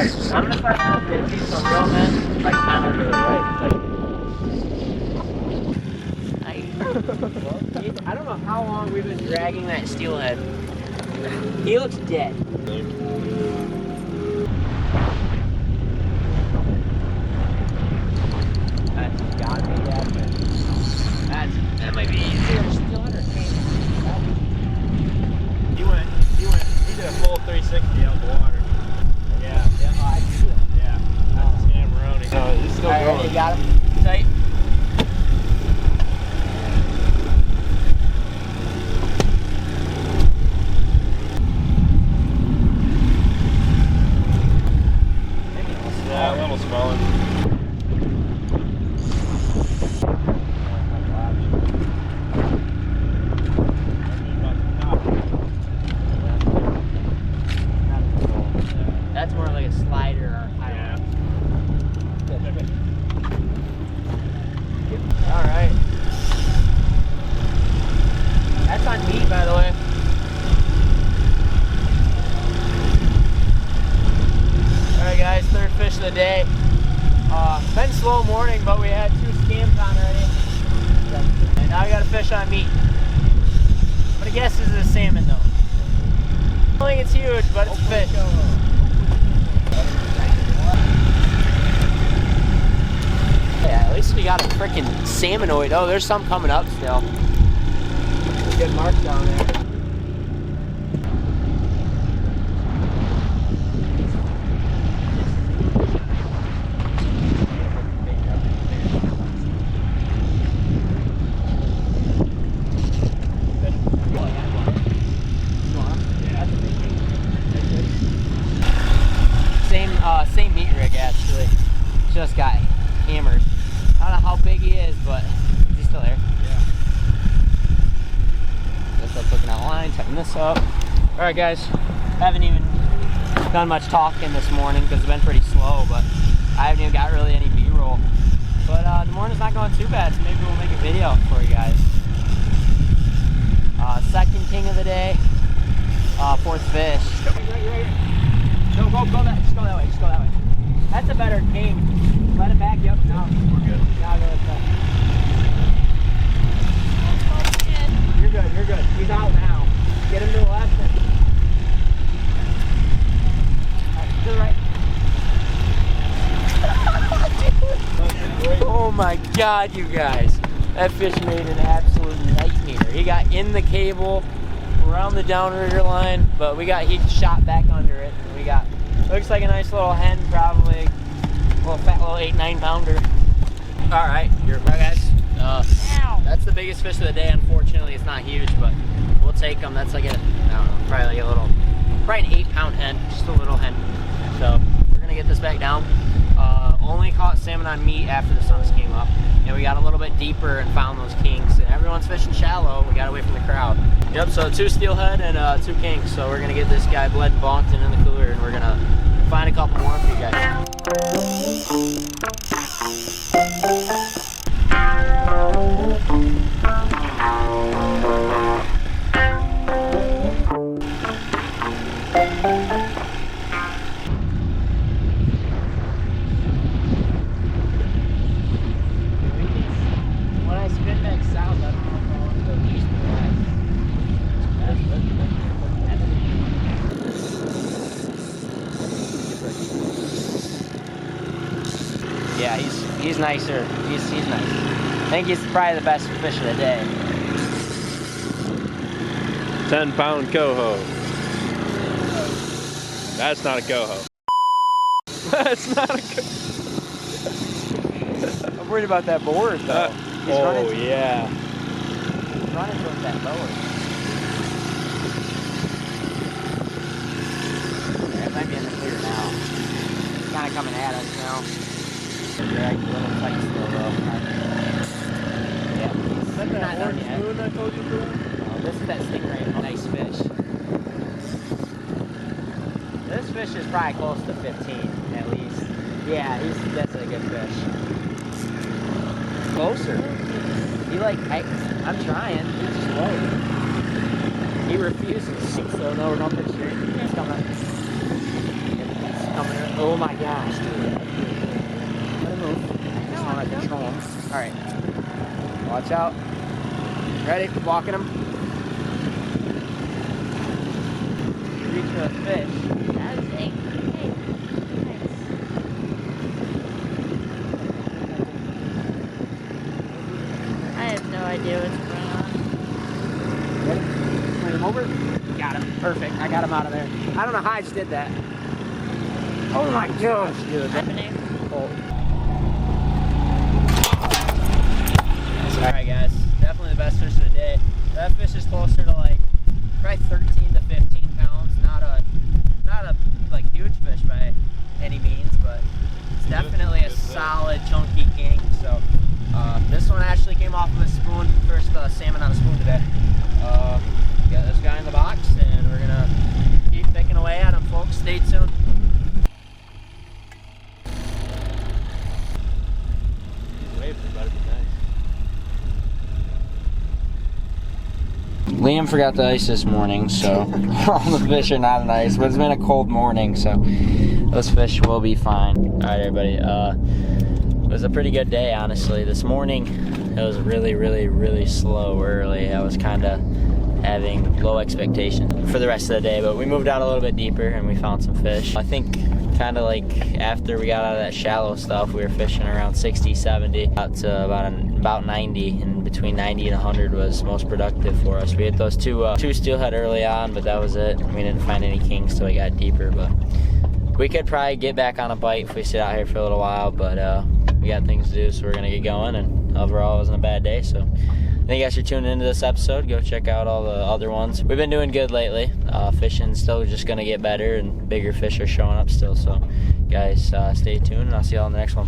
I'm gonna start out with these for real men, like kind of to the right. I don't know how long we've been dragging that steelhead. He looks dead. That's gotta be that. That might be easier. Steelhead or king? He did a full 360 out the water. Yeah. Yeah, oh, I see it. Yeah. That's a Scammeroni. No, it's still Alright, going. you got him tight. Yeah, a little smaller. That's more like a slider or a Yeah. Alright. That's on meat, by the way. Alright guys, third fish of the day. Been slow morning, but we had 2 scams on already. And now we got a fish on meat. But I guess this is a salmon though. I don't think it's huge, but it's a fish. Yeah, at least we got a freaking salmonoid. Oh, there's some coming up still. Good mark down there. Same meat rig actually. Just got hammered. I don't know how big he is, but is he still there? Yeah. Just up looking at line, tighten this up. Alright guys, haven't even done much talking this morning because it's been pretty slow, but I haven't even got really any B-roll. But the morning's not going too bad, so maybe we'll make a video for you guys. Second king of the day, fourth fish. No, go that, just go that way, just go that way. That's a better king. Let it back you up now. We're good. Now go this way. You're good, you're good. He's out now. Get him to the left. To the right. Oh my god, you guys. That fish made an absolute nightmare. He got in the cable, around the downrigger line, but he shot back under it. And we got, looks like a nice little hen, probably. A little fat little 8-9 pounder. Alright, you're back guys. That's the biggest fish of the day. Unfortunately, it's not huge, but we'll take them. That's like a, I don't know, probably like a little, probably an 8-pound hen, just a little hen. So we're gonna get this back down. Only caught salmon on meat after the suns came up, and we got a little bit deeper and found those kings. And everyone's fishing shallow. We got away from the crowd. Yep. So 2 steelhead and 2 kings. So we're gonna get this guy bled and bonked and in the cooler, and we're gonna find a couple more for you guys. When I spin back south, I don't know if I want to go east or west. Yeah, he's nicer. He's nice. I think he's probably the best fish of the day. 10-pound coho. That's not a coho. That's not a coho. I'm worried about that board though. Oh yeah. He's running towards that lower. Yeah, it might be in the clear now. It's kind of coming at us now. Drag a little tight still though. Yeah, he's not done yet. Spoon I told you to? This is that stingray. Nice fish. This fish is probably close to 15 at least. Yeah, that's a good fish. Closer. He I'm trying. He's slow. He refuses. So no, we're going to put straight. He's coming. He's coming. Oh, Oh my gosh, dude. Let him move. Just want to control him. Alright. Watch out. Ready? Walking him. Reach for the fish. That was a hey, nice. I have no idea what's going on. Ready? Swing him over. Got him. Perfect. I got him out of there. I don't know how I just did that. Oh my gosh, dude. Happening. Alright guys, definitely the best fish of the day. That fish is closer to like probably 13 to 15 pounds. Not a like huge fish by any means, but it's definitely a solid chunky king. So this one actually came off of a spoon. First salmon on a spoon today. Got this guy in the box and we're gonna keep picking away at him, folks. Stay tuned. Liam forgot the ice this morning, so all the fish are not on ice, but it's been a cold morning, so those fish will be fine. Alright everybody, it was a pretty good day, honestly. This morning, it was really slow early. I was kind of having low expectations for the rest of the day, but we moved out a little bit deeper and we found some fish. I think kind of like after we got out of that shallow stuff, we were fishing around 60, 70, out to about 90, and between 90 and 100 was most productive for us. We hit those two steelhead early on, but that was it. We didn't find any kings till we got deeper, but we could probably get back on a bite if we sit out here for a little while, but we got things to do, so we're gonna get going, and overall it wasn't a bad day. So thank you guys for tuning into this episode. Go check out all the other ones. We've been doing good lately. Fishing still just gonna get better, and bigger fish are showing up still. So guys, stay tuned, and I'll see y'all in the next one.